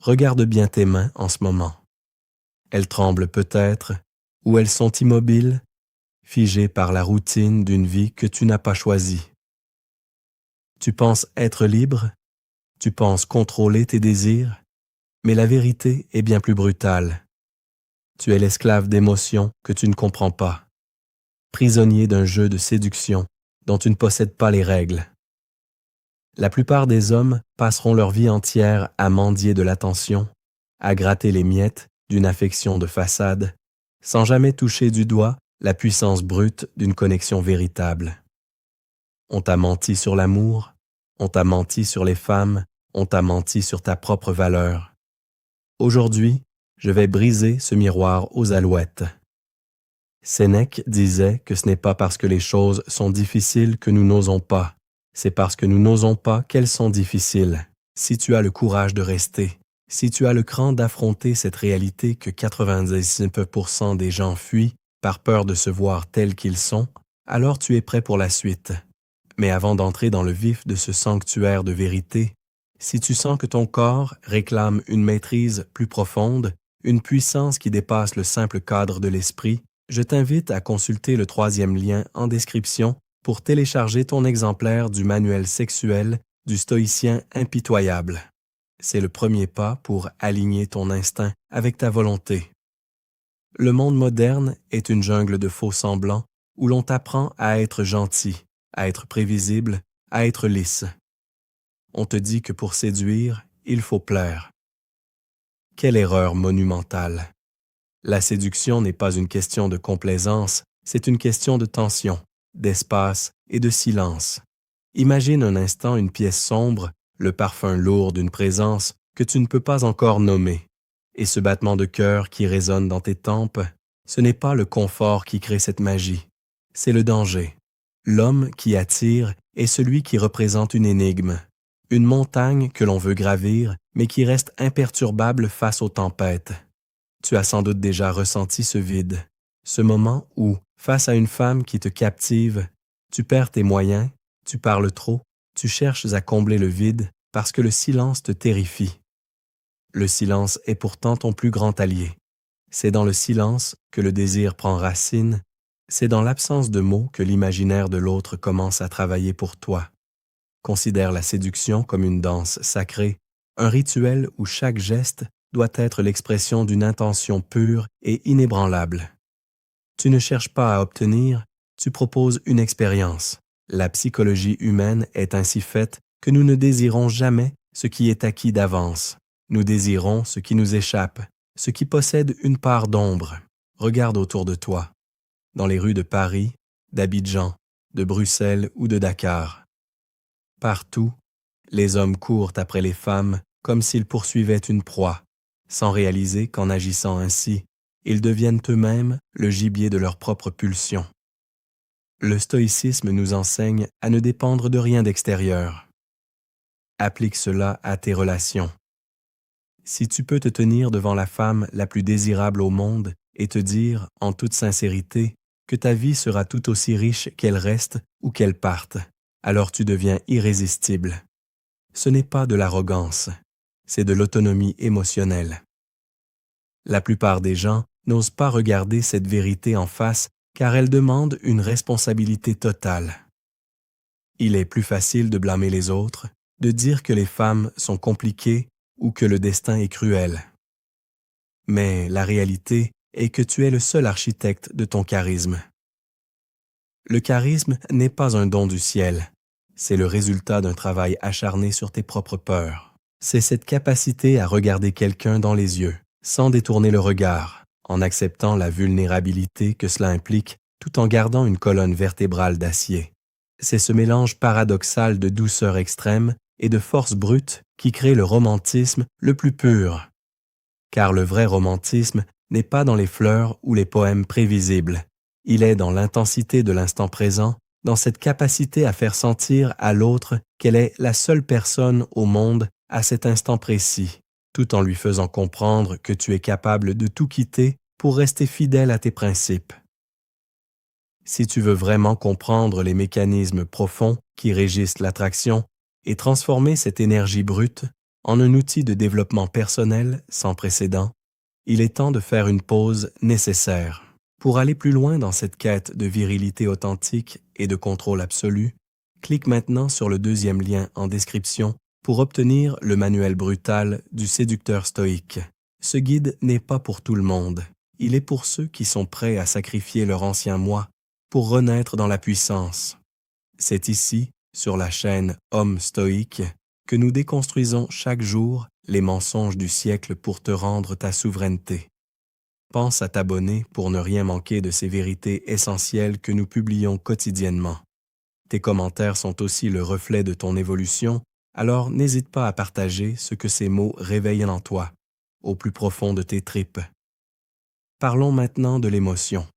Regarde bien tes mains en ce moment. Elles tremblent peut-être, ou elles sont immobiles, figées par la routine d'une vie que tu n'as pas choisie. Tu penses être libre, tu penses contrôler tes désirs, mais la vérité est bien plus brutale. Tu es l'esclave d'émotions que tu ne comprends pas, prisonnier d'un jeu de séduction dont tu ne possèdes pas les règles. La plupart des hommes passeront leur vie entière à mendier de l'attention, à gratter les miettes d'une affection de façade, sans jamais toucher du doigt la puissance brute d'une connexion véritable. On t'a menti sur l'amour, on t'a menti sur les femmes, on t'a menti sur ta propre valeur. Aujourd'hui, je vais briser ce miroir aux alouettes. Sénèque disait que ce n'est pas parce que les choses sont difficiles que nous n'osons pas, c'est parce que nous n'osons pas qu'elles sont difficiles. Si tu as le courage de rester, si tu as le cran d'affronter cette réalité que 99% des gens fuient par peur de se voir tels qu'ils sont, alors tu es prêt pour la suite. Mais avant d'entrer dans le vif de ce sanctuaire de vérité, si tu sens que ton corps réclame une maîtrise plus profonde, une puissance qui dépasse le simple cadre de l'esprit, je t'invite à consulter le 3e lien en description pour télécharger ton exemplaire du manuel sexuel du stoïcien impitoyable. C'est le premier pas pour aligner ton instinct avec ta volonté. Le monde moderne est une jungle de faux semblants où l'on t'apprend à être gentil, à être prévisible, à être lisse. On te dit que pour séduire, il faut plaire. Quelle erreur monumentale! La séduction n'est pas une question de complaisance, c'est une question de tension, d'espace et de silence. Imagine un instant une pièce sombre, le parfum lourd d'une présence que tu ne peux pas encore nommer. Et ce battement de cœur qui résonne dans tes tempes, ce n'est pas le confort qui crée cette magie, c'est le danger. L'homme qui attire est celui qui représente une énigme, une montagne que l'on veut gravir, mais qui reste imperturbable face aux tempêtes. Tu as sans doute déjà ressenti ce vide, ce moment où, face à une femme qui te captive, tu perds tes moyens, tu parles trop, tu cherches à combler le vide parce que le silence te terrifie. Le silence est pourtant ton plus grand allié. C'est dans le silence que le désir prend racine, c'est dans l'absence de mots que l'imaginaire de l'autre commence à travailler pour toi. Considère la séduction comme une danse sacrée, un rituel où chaque geste doit être l'expression d'une intention pure et inébranlable. Tu ne cherches pas à obtenir, tu proposes une expérience. La psychologie humaine est ainsi faite que nous ne désirons jamais ce qui est acquis d'avance. Nous désirons ce qui nous échappe, ce qui possède une part d'ombre. Regarde autour de toi, dans les rues de Paris, d'Abidjan, de Bruxelles ou de Dakar. Partout, les hommes courent après les femmes comme s'ils poursuivaient une proie, sans réaliser qu'en agissant ainsi, ils deviennent eux-mêmes le gibier de leur propre pulsion. Le stoïcisme nous enseigne à ne dépendre de rien d'extérieur. Applique cela à tes relations. Si tu peux te tenir devant la femme la plus désirable au monde et te dire, en toute sincérité, que ta vie sera tout aussi riche qu'elle reste ou qu'elle parte, alors tu deviens irrésistible. Ce n'est pas de l'arrogance, c'est de l'autonomie émotionnelle. La plupart des gens n'osent pas regarder cette vérité en face car elle demande une responsabilité totale. Il est plus facile de blâmer les autres, de dire que les femmes sont compliquées ou que le destin est cruel. Mais la réalité est que tu es le seul architecte de ton charisme. Le charisme n'est pas un don du ciel, c'est le résultat d'un travail acharné sur tes propres peurs. C'est cette capacité à regarder quelqu'un dans les yeux, sans détourner le regard, en acceptant la vulnérabilité que cela implique, tout en gardant une colonne vertébrale d'acier. C'est ce mélange paradoxal de douceur extrême et de force brute qui crée le romantisme le plus pur. Car le vrai romantisme n'est pas dans les fleurs ou les poèmes prévisibles. Il est dans l'intensité de l'instant présent, dans cette capacité à faire sentir à l'autre qu'elle est la seule personne au monde à cet instant précis, tout en lui faisant comprendre que tu es capable de tout quitter pour rester fidèle à tes principes. Si tu veux vraiment comprendre les mécanismes profonds qui régissent l'attraction et transformer cette énergie brute, En un outil de développement personnel sans précédent, il est temps de faire une pause nécessaire. Pour aller plus loin dans cette quête de virilité authentique et de contrôle absolu, clique maintenant sur le deuxième lien en description pour obtenir le manuel brutal du séducteur stoïque. Ce guide n'est pas pour tout le monde. Il est pour ceux qui sont prêts à sacrifier leur ancien moi pour renaître dans la puissance. C'est ici, sur la chaîne Homme stoïque, que nous déconstruisons chaque jour les mensonges du siècle pour te rendre ta souveraineté. Pense à t'abonner pour ne rien manquer de ces vérités essentielles que nous publions quotidiennement. Tes commentaires sont aussi le reflet de ton évolution, alors n'hésite pas à partager ce que ces mots réveillent en toi, au plus profond de tes tripes. Parlons maintenant de l'émotion.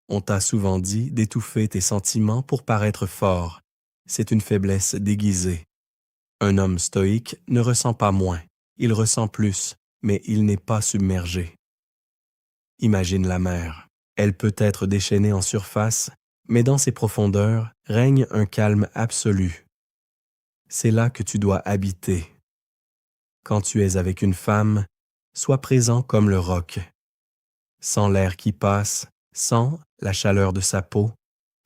On t'a souvent dit d'étouffer tes sentiments pour paraître fort. C'est une faiblesse déguisée. Un homme stoïque ne ressent pas moins, il ressent plus, mais il n'est pas submergé. Imagine la mer. Elle peut être déchaînée en surface, mais dans ses profondeurs règne un calme absolu. C'est là que tu dois habiter. Quand tu es avec une femme, sois présent comme le roc. Sens l'air qui passe, sens la chaleur de sa peau,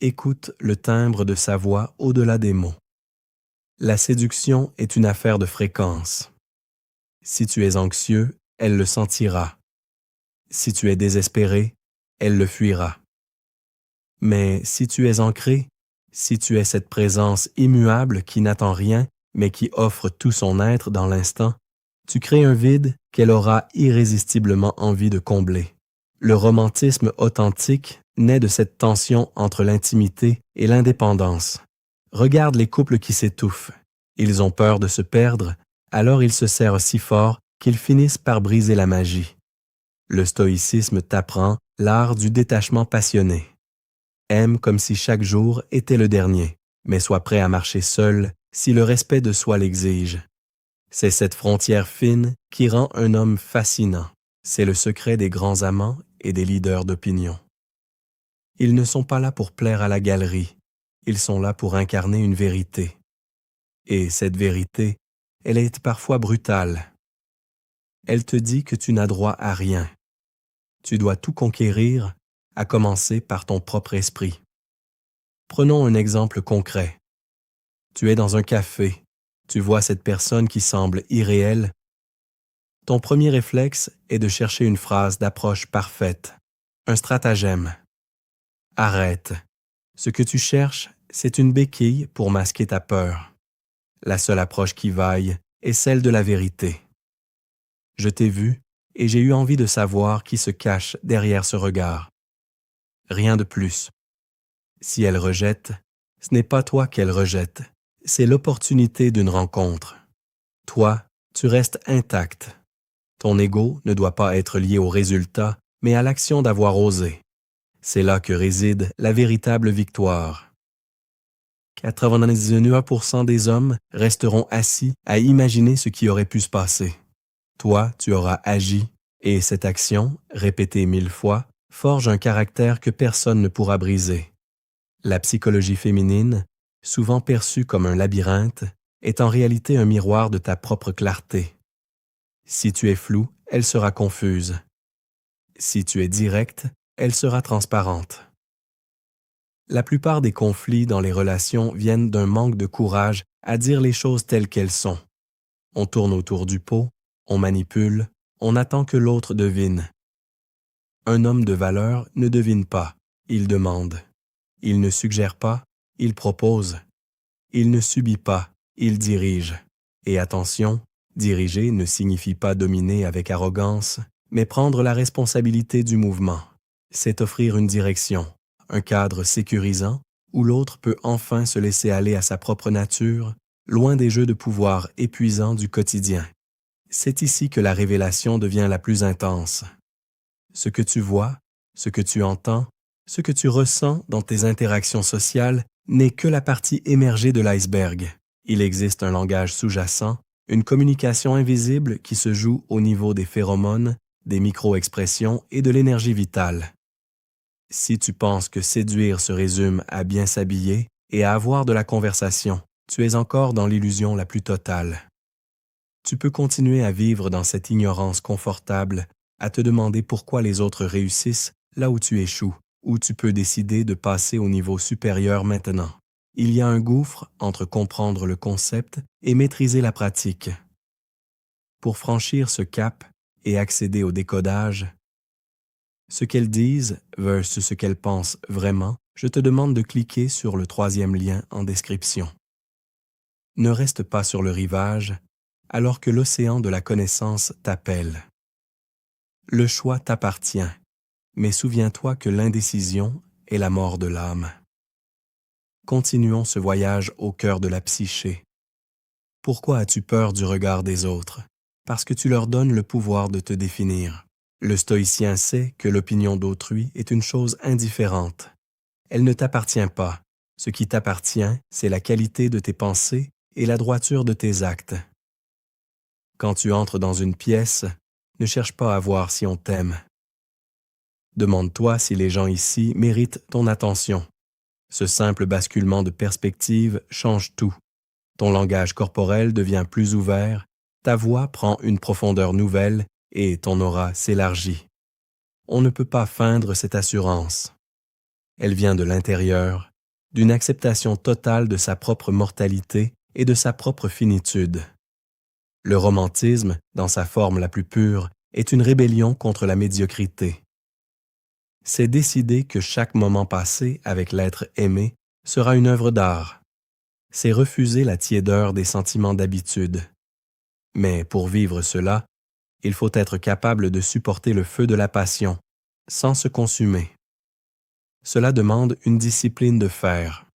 écoute le timbre de sa voix au-delà des mots. La séduction est une affaire de fréquence. Si tu es anxieux, elle le sentira. Si tu es désespéré, elle le fuira. Mais si tu es ancré, si tu es cette présence immuable qui n'attend rien, mais qui offre tout son être dans l'instant, tu crées un vide qu'elle aura irrésistiblement envie de combler. Le romantisme authentique naît de cette tension entre l'intimité et l'indépendance. Regarde les couples qui s'étouffent. Ils ont peur de se perdre, alors ils se serrent si fort qu'ils finissent par briser la magie. Le stoïcisme t'apprend l'art du détachement passionné. Aime comme si chaque jour était le dernier, mais sois prêt à marcher seul si le respect de soi l'exige. C'est cette frontière fine qui rend un homme fascinant. C'est le secret des grands amants et des leaders d'opinion. Ils ne sont pas là pour plaire à la galerie, ils sont là pour incarner une vérité. Et cette vérité, elle est parfois brutale. Elle te dit que tu n'as droit à rien. Tu dois tout conquérir, à commencer par ton propre esprit. Prenons un exemple concret. Tu es dans un café, tu vois cette personne qui semble irréelle. Ton premier réflexe est de chercher une phrase d'approche parfaite, un stratagème. Arrête. Ce que tu cherches, c'est une béquille pour masquer ta peur. La seule approche qui vaille est celle de la vérité. Je t'ai vu et j'ai eu envie de savoir qui se cache derrière ce regard. Rien de plus. Si elle rejette, ce n'est pas toi qu'elle rejette, c'est l'opportunité d'une rencontre. Toi, tu restes intact. Ton ego ne doit pas être lié au résultat, mais à l'action d'avoir osé. C'est là que réside la véritable victoire. 99% des hommes resteront assis à imaginer ce qui aurait pu se passer. Toi, tu auras agi, et cette action, répétée 1000 fois, forge un caractère que personne ne pourra briser. La psychologie féminine, souvent perçue comme un labyrinthe, est en réalité un miroir de ta propre clarté. Si tu es flou, elle sera confuse. Si tu es direct, elle sera transparente. La plupart des conflits dans les relations viennent d'un manque de courage à dire les choses telles qu'elles sont. On tourne autour du pot, on manipule, on attend que l'autre devine. Un homme de valeur ne devine pas, il demande. Il ne suggère pas, il propose. Il ne subit pas, il dirige. Et attention, diriger ne signifie pas dominer avec arrogance, mais prendre la responsabilité du mouvement. C'est offrir une direction, un cadre sécurisant où l'autre peut enfin se laisser aller à sa propre nature, loin des jeux de pouvoir épuisants du quotidien. C'est ici que la révélation devient la plus intense. Ce que tu vois, ce que tu entends, ce que tu ressens dans tes interactions sociales n'est que la partie émergée de l'iceberg. Il existe un langage sous-jacent, une communication invisible qui se joue au niveau des phéromones, des micro-expressions et de l'énergie vitale. Si tu penses que séduire se résume à bien s'habiller et à avoir de la conversation, tu es encore dans l'illusion la plus totale. Tu peux continuer à vivre dans cette ignorance confortable, à te demander pourquoi les autres réussissent là où tu échoues, ou tu peux décider de passer au niveau supérieur maintenant. Il y a un gouffre entre comprendre le concept et maîtriser la pratique. Pour franchir ce cap et accéder au décodage, ce qu'elles disent versus ce qu'elles pensent vraiment, je te demande de cliquer sur le 3e lien en description. Ne reste pas sur le rivage alors que l'océan de la connaissance t'appelle. Le choix t'appartient, mais souviens-toi que l'indécision est la mort de l'âme. Continuons ce voyage au cœur de la psyché. Pourquoi as-tu peur du regard des autres? Parce que tu leur donnes le pouvoir de te définir. Le stoïcien sait que l'opinion d'autrui est une chose indifférente. Elle ne t'appartient pas. Ce qui t'appartient, c'est la qualité de tes pensées et la droiture de tes actes. Quand tu entres dans une pièce, ne cherche pas à voir si on t'aime. Demande-toi si les gens ici méritent ton attention. Ce simple basculement de perspective change tout. Ton langage corporel devient plus ouvert, ta voix prend une profondeur nouvelle et ton aura s'élargit. On ne peut pas feindre cette assurance. Elle vient de l'intérieur, d'une acceptation totale de sa propre mortalité et de sa propre finitude. Le romantisme, dans sa forme la plus pure, est une rébellion contre la médiocrité. C'est décider que chaque moment passé avec l'être aimé sera une œuvre d'art. C'est refuser la tiédeur des sentiments d'habitude. Mais pour vivre cela, il faut être capable de supporter le feu de la passion, sans se consumer. Cela demande une discipline de fer.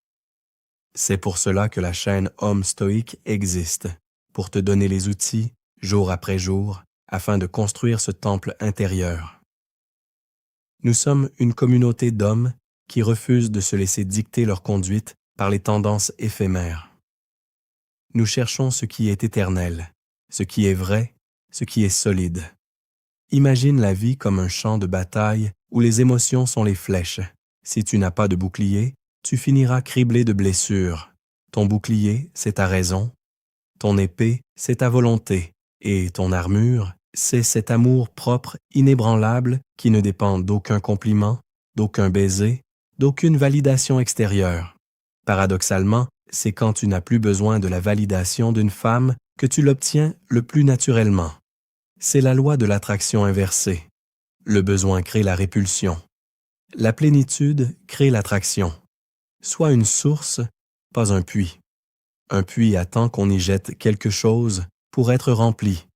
C'est pour cela que la chaîne Homme Stoïque existe, pour te donner les outils, jour après jour, afin de construire ce temple intérieur. Nous sommes une communauté d'hommes qui refusent de se laisser dicter leur conduite par les tendances éphémères. Nous cherchons ce qui est éternel, ce qui est vrai, ce qui est solide. Imagine la vie comme un champ de bataille où les émotions sont les flèches. Si tu n'as pas de bouclier, tu finiras criblé de blessures. Ton bouclier, c'est ta raison. Ton épée, c'est ta volonté. Et ton armure, c'est cet amour propre, inébranlable, qui ne dépend d'aucun compliment, d'aucun baiser, d'aucune validation extérieure. Paradoxalement, c'est quand tu n'as plus besoin de la validation d'une femme que tu l'obtiens le plus naturellement. C'est la loi de l'attraction inversée. Le besoin crée la répulsion. La plénitude crée l'attraction. Sois une source, pas un puits. Un puits attend qu'on y jette quelque chose pour être rempli.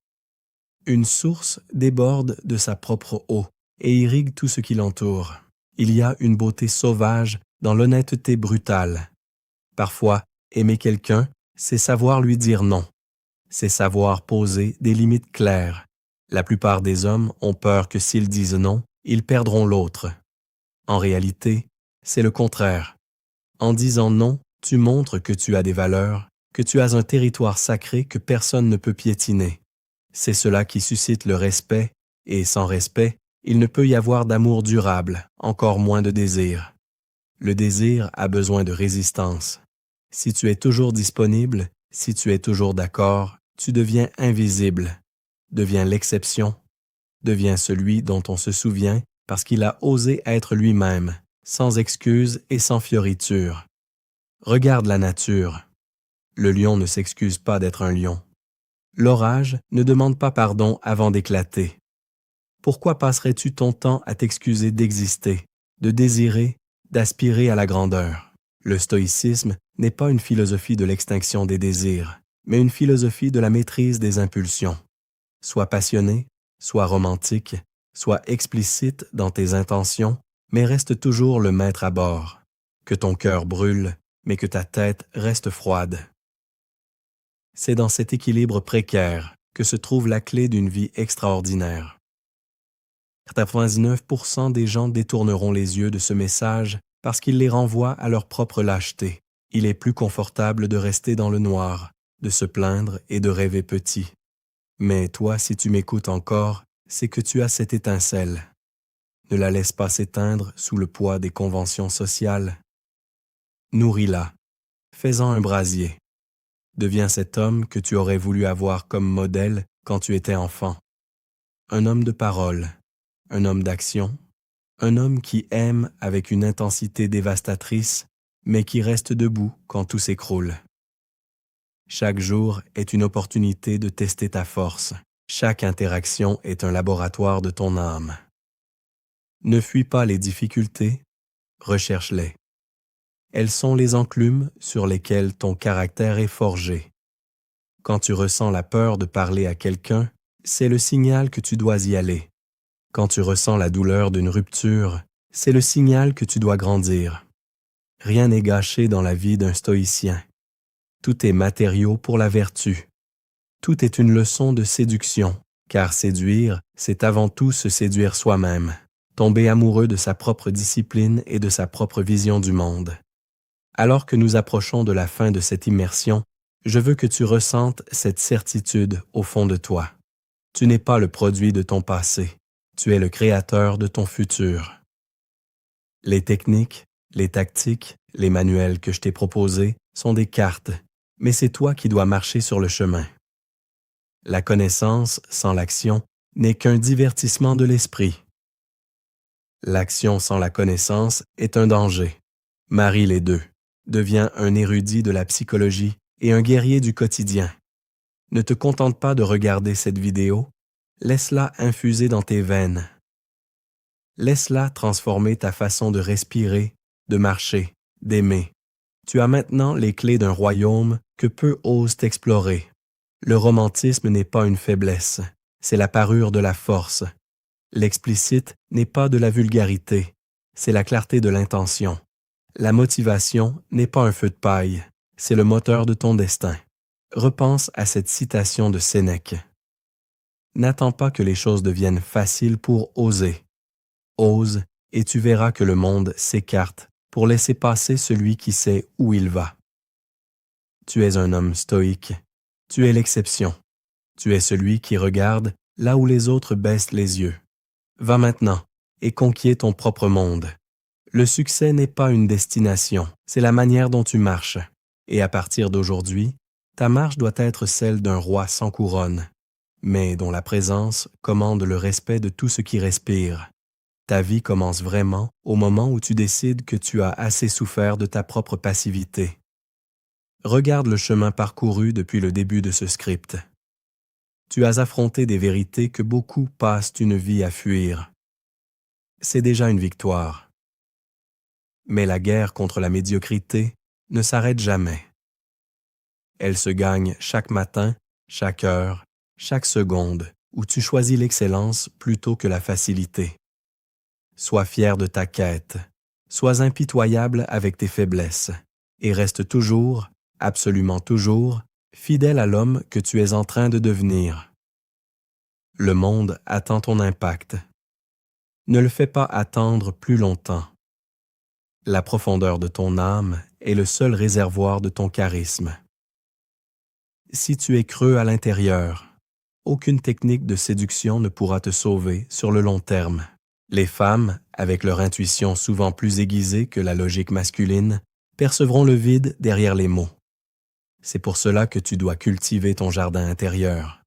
Une source déborde de sa propre eau et irrigue tout ce qui l'entoure. Il y a une beauté sauvage dans l'honnêteté brutale. Parfois, aimer quelqu'un, c'est savoir lui dire non. C'est savoir poser des limites claires. La plupart des hommes ont peur que s'ils disent non, ils perdront l'autre. En réalité, c'est le contraire. En disant non, tu montres que tu as des valeurs, que tu as un territoire sacré que personne ne peut piétiner. C'est cela qui suscite le respect, et sans respect, il ne peut y avoir d'amour durable, encore moins de désir. Le désir a besoin de résistance. Si tu es toujours disponible, si tu es toujours d'accord, tu deviens invisible, deviens l'exception, deviens celui dont on se souvient parce qu'il a osé être lui-même, sans excuse et sans fioriture. Regarde la nature. Le lion ne s'excuse pas d'être un lion. L'orage ne demande pas pardon avant d'éclater. Pourquoi passerais-tu ton temps à t'excuser d'exister, de désirer, d'aspirer à la grandeur? Le stoïcisme n'est pas une philosophie de l'extinction des désirs, mais une philosophie de la maîtrise des impulsions. Sois passionné, sois romantique, sois explicite dans tes intentions, mais reste toujours le maître à bord. Que ton cœur brûle, mais que ta tête reste froide. C'est dans cet équilibre précaire que se trouve la clé d'une vie extraordinaire. 99% des gens détourneront les yeux de ce message parce qu'il les renvoie à leur propre lâcheté. Il est plus confortable de rester dans le noir, de se plaindre et de rêver petit. Mais toi, si tu m'écoutes encore, c'est que tu as cette étincelle. Ne la laisse pas s'éteindre sous le poids des conventions sociales. Nourris-la, fais-en un brasier. Deviens cet homme que tu aurais voulu avoir comme modèle quand tu étais enfant. Un homme de parole, un homme d'action, un homme qui aime avec une intensité dévastatrice, mais qui reste debout quand tout s'écroule. Chaque jour est une opportunité de tester ta force. Chaque interaction est un laboratoire de ton âme. Ne fuis pas les difficultés, recherche-les. Elles sont les enclumes sur lesquelles ton caractère est forgé. Quand tu ressens la peur de parler à quelqu'un, c'est le signal que tu dois y aller. Quand tu ressens la douleur d'une rupture, c'est le signal que tu dois grandir. Rien n'est gâché dans la vie d'un stoïcien. Tout est matériau pour la vertu. Tout est une leçon de séduction, car séduire, c'est avant tout se séduire soi-même, tomber amoureux de sa propre discipline et de sa propre vision du monde. Alors que nous approchons de la fin de cette immersion, je veux que tu ressentes cette certitude au fond de toi. Tu n'es pas le produit de ton passé, tu es le créateur de ton futur. Les techniques, les tactiques, les manuels que je t'ai proposés sont des cartes, mais c'est toi qui dois marcher sur le chemin. La connaissance sans l'action n'est qu'un divertissement de l'esprit. L'action sans la connaissance est un danger. Marie les deux. Deviens un érudit de la psychologie et un guerrier du quotidien. Ne te contente pas de regarder cette vidéo, laisse-la infuser dans tes veines. Laisse-la transformer ta façon de respirer, de marcher, d'aimer. Tu as maintenant les clés d'un royaume que peu osent explorer. Le romantisme n'est pas une faiblesse, c'est la parure de la force. L'explicite n'est pas de la vulgarité, c'est la clarté de l'intention. La motivation n'est pas un feu de paille, c'est le moteur de ton destin. Repense à cette citation de Sénèque. N'attends pas que les choses deviennent faciles pour oser. Ose et tu verras que le monde s'écarte pour laisser passer celui qui sait où il va. Tu es un homme stoïque. Tu es l'exception. Tu es celui qui regarde là où les autres baissent les yeux. Va maintenant et conquiers ton propre monde. Le succès n'est pas une destination, c'est la manière dont tu marches. Et à partir d'aujourd'hui, ta marche doit être celle d'un roi sans couronne, mais dont la présence commande le respect de tout ce qui respire. Ta vie commence vraiment au moment où tu décides que tu as assez souffert de ta propre passivité. Regarde le chemin parcouru depuis le début de ce script. Tu as affronté des vérités que beaucoup passent une vie à fuir. C'est déjà une victoire. Mais la guerre contre la médiocrité ne s'arrête jamais. Elle se gagne chaque matin, chaque heure, chaque seconde, où tu choisis l'excellence plutôt que la facilité. Sois fier de ta quête, sois impitoyable avec tes faiblesses, et reste toujours, absolument toujours, fidèle à l'homme que tu es en train de devenir. Le monde attend ton impact. Ne le fais pas attendre plus longtemps. La profondeur de ton âme est le seul réservoir de ton charisme. Si tu es creux à l'intérieur, aucune technique de séduction ne pourra te sauver sur le long terme. Les femmes, avec leur intuition souvent plus aiguisée que la logique masculine, percevront le vide derrière les mots. C'est pour cela que tu dois cultiver ton jardin intérieur.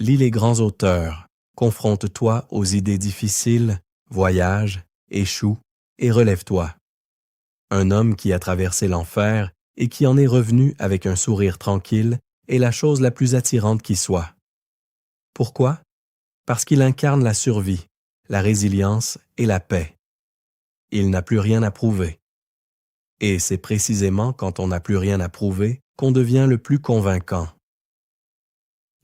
Lis les grands auteurs, confronte-toi aux idées difficiles, voyage, échoue et relève-toi. Un homme qui a traversé l'enfer et qui en est revenu avec un sourire tranquille est la chose la plus attirante qui soit. Pourquoi? Parce qu'il incarne la survie, la résilience et la paix. Il n'a plus rien à prouver. Et c'est précisément quand on n'a plus rien à prouver qu'on devient le plus convaincant.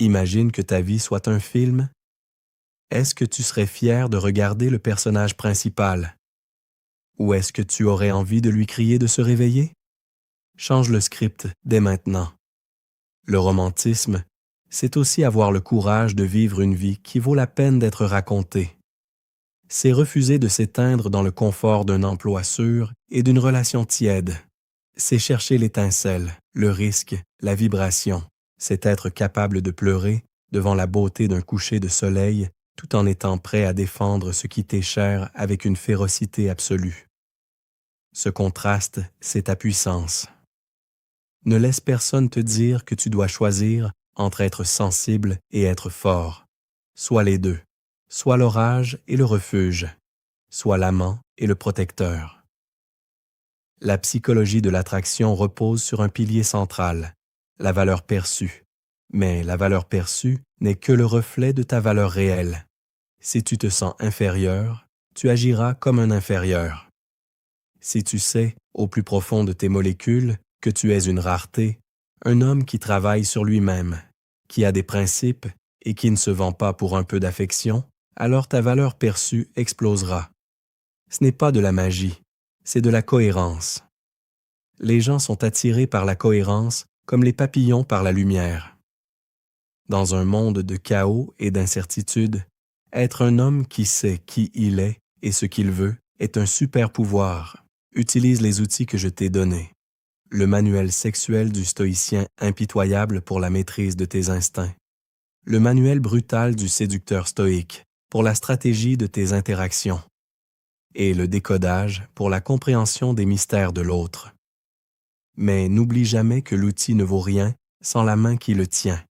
Imagine que ta vie soit un film. Est-ce que tu serais fier de regarder le personnage principal? Ou est-ce que tu aurais envie de lui crier de se réveiller? Change le script dès maintenant. Le romantisme, c'est aussi avoir le courage de vivre une vie qui vaut la peine d'être racontée. C'est refuser de s'éteindre dans le confort d'un emploi sûr et d'une relation tiède. C'est chercher l'étincelle, le risque, la vibration. C'est être capable de pleurer devant la beauté d'un coucher de soleil tout en étant prêt à défendre ce qui t'est cher avec une férocité absolue. Ce contraste, c'est ta puissance. Ne laisse personne te dire que tu dois choisir entre être sensible et être fort. Sois les deux. Sois l'orage et le refuge. Sois l'amant et le protecteur. La psychologie de l'attraction repose sur un pilier central, la valeur perçue. Mais la valeur perçue n'est que le reflet de ta valeur réelle. Si tu te sens inférieur, tu agiras comme un inférieur. Si tu sais, au plus profond de tes molécules, que tu es une rareté, un homme qui travaille sur lui-même, qui a des principes et qui ne se vend pas pour un peu d'affection, alors ta valeur perçue explosera. Ce n'est pas de la magie, c'est de la cohérence. Les gens sont attirés par la cohérence comme les papillons par la lumière. Dans un monde de chaos et d'incertitude, être un homme qui sait qui il est et ce qu'il veut est un super pouvoir. Utilise les outils que je t'ai donnés. Le manuel sexuel du stoïcien impitoyable pour la maîtrise de tes instincts. Le manuel brutal du séducteur stoïque pour la stratégie de tes interactions. Et le décodage pour la compréhension des mystères de l'autre. Mais n'oublie jamais que l'outil ne vaut rien sans la main qui le tient.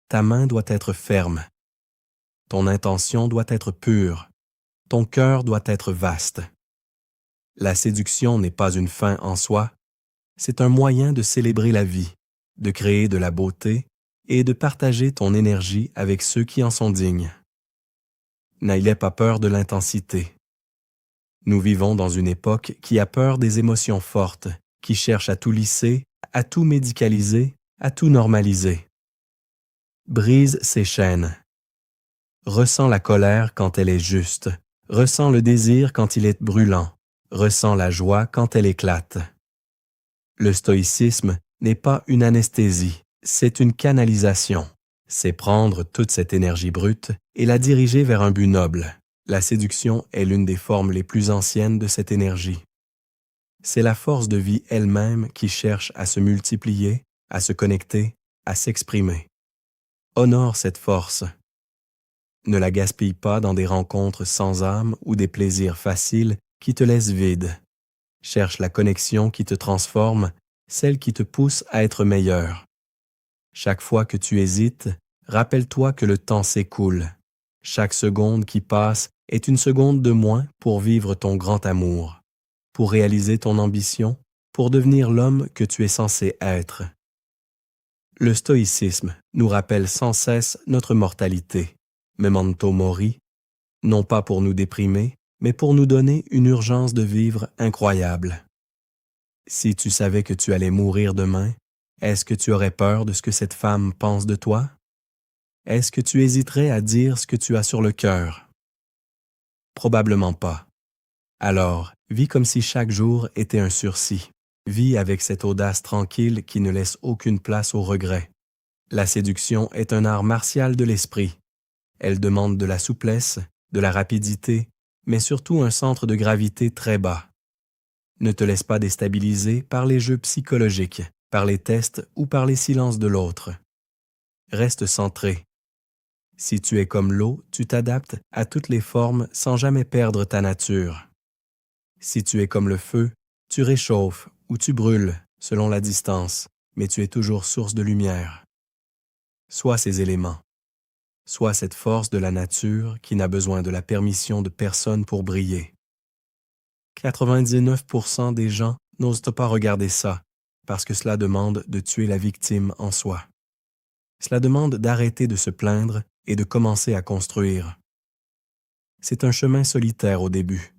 Ta main doit être ferme. Ton intention doit être pure. Ton cœur doit être vaste. La séduction n'est pas une fin en soi, c'est un moyen de célébrer la vie, de créer de la beauté et de partager ton énergie avec ceux qui en sont dignes. N'ayez pas peur de l'intensité. Nous vivons dans une époque qui a peur des émotions fortes, qui cherche à tout lisser, à tout médicaliser, à tout normaliser. Brise ces chaînes. Ressens la colère quand elle est juste. Ressens le désir quand il est brûlant. Ressens la joie quand elle éclate. Le stoïcisme n'est pas une anesthésie, c'est une canalisation. C'est prendre toute cette énergie brute et la diriger vers un but noble. La séduction est l'une des formes les plus anciennes de cette énergie. C'est la force de vie elle-même qui cherche à se multiplier, à se connecter, à s'exprimer. Honore cette force. Ne la gaspille pas dans des rencontres sans âme ou des plaisirs faciles qui te laissent vide. Cherche la connexion qui te transforme, celle qui te pousse à être meilleur. Chaque fois que tu hésites, rappelle-toi que le temps s'écoule. Chaque seconde qui passe est une seconde de moins pour vivre ton grand amour, pour réaliser ton ambition, pour devenir l'homme que tu es censé être. Le stoïcisme nous rappelle sans cesse notre mortalité, memento mori, non pas pour nous déprimer, mais pour nous donner une urgence de vivre incroyable. Si tu savais que tu allais mourir demain, est-ce que tu aurais peur de ce que cette femme pense de toi? Est-ce que tu hésiterais à dire ce que tu as sur le cœur? Probablement pas. Alors, vis comme si chaque jour était un sursis. Vis avec cette audace tranquille qui ne laisse aucune place au regret. La séduction est un art martial de l'esprit. Elle demande de la souplesse, de la rapidité, mais surtout un centre de gravité très bas. Ne te laisse pas déstabiliser par les jeux psychologiques, par les tests ou par les silences de l'autre. Reste centré. Si tu es comme l'eau, tu t'adaptes à toutes les formes sans jamais perdre ta nature. Si tu es comme le feu, tu réchauffes ou tu brûles selon la distance, mais tu es toujours source de lumière. Sois ces éléments. Sois cette force de la nature qui n'a besoin de la permission de personne pour briller. 99% des gens n'osent pas regarder ça, parce que cela demande de tuer la victime en soi. Cela demande d'arrêter de se plaindre et de commencer à construire. C'est un chemin solitaire au début,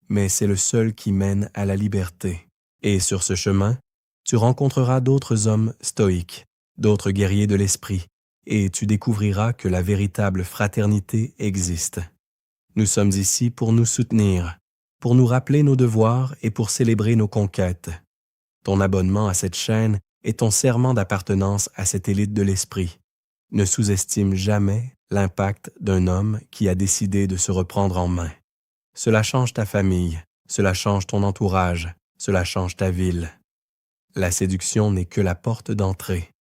mais c'est le seul qui mène à la liberté. Et sur ce chemin, tu rencontreras d'autres hommes stoïques, d'autres guerriers de l'esprit, et tu découvriras que la véritable fraternité existe. Nous sommes ici pour nous soutenir, pour nous rappeler nos devoirs et pour célébrer nos conquêtes. Ton abonnement à cette chaîne est ton serment d'appartenance à cette élite de l'esprit. Ne sous-estime jamais l'impact d'un homme qui a décidé de se reprendre en main. Cela change ta famille, cela change ton entourage, cela change ta ville. La séduction n'est que la porte d'entrée.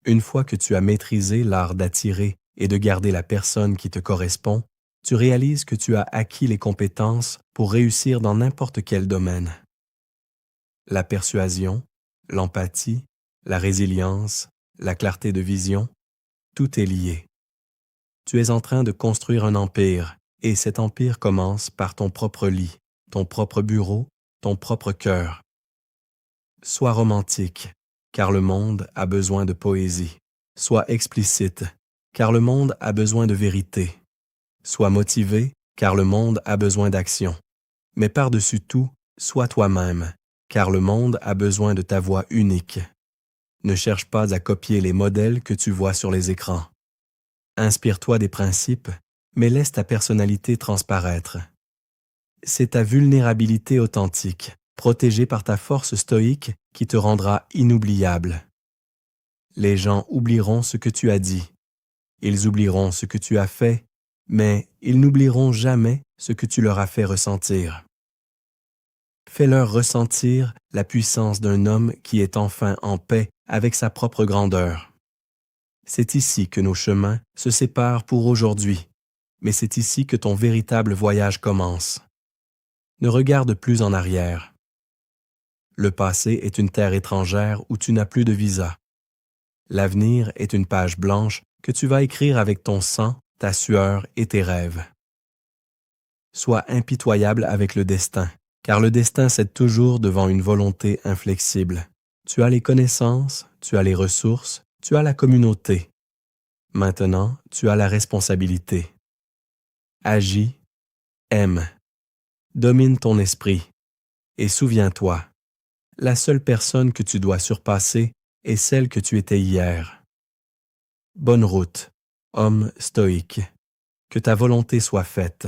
Une fois que tu as maîtrisé l'art d'attirer et de garder la personne qui te correspond, tu réalises que tu as acquis les compétences pour réussir dans n'importe quel domaine. La persuasion, l'empathie, la résilience, la clarté de vision, tout est lié. Tu es en train de construire un empire, et cet empire commence par ton propre lit, ton propre bureau, ton propre cœur. Sois romantique, car le monde a besoin de poésie. Sois explicite, car le monde a besoin de vérité. Sois motivé, car le monde a besoin d'action. Mais par-dessus tout, sois toi-même, car le monde a besoin de ta voix unique. Ne cherche pas à copier les modèles que tu vois sur les écrans. Inspire-toi des principes, mais laisse ta personnalité transparaître. C'est ta vulnérabilité authentique, protégée par ta force stoïque, qui te rendra inoubliable. Les gens oublieront ce que tu as dit. Ils oublieront ce que tu as fait, mais ils n'oublieront jamais ce que tu leur as fait ressentir. Fais-leur ressentir la puissance d'un homme qui est enfin en paix avec sa propre grandeur. C'est ici que nos chemins se séparent pour aujourd'hui, mais c'est ici que ton véritable voyage commence. Ne regarde plus en arrière. Le passé est une terre étrangère où tu n'as plus de visa. L'avenir est une page blanche que tu vas écrire avec ton sang, ta sueur et tes rêves. Sois impitoyable avec le destin, car le destin cède toujours devant une volonté inflexible. Tu as les connaissances, tu as les ressources, tu as la communauté. Maintenant, tu as la responsabilité. Agis, aime, domine ton esprit, et souviens-toi, la seule personne que tu dois surpasser est celle que tu étais hier. Bonne route, homme stoïque, que ta volonté soit faite.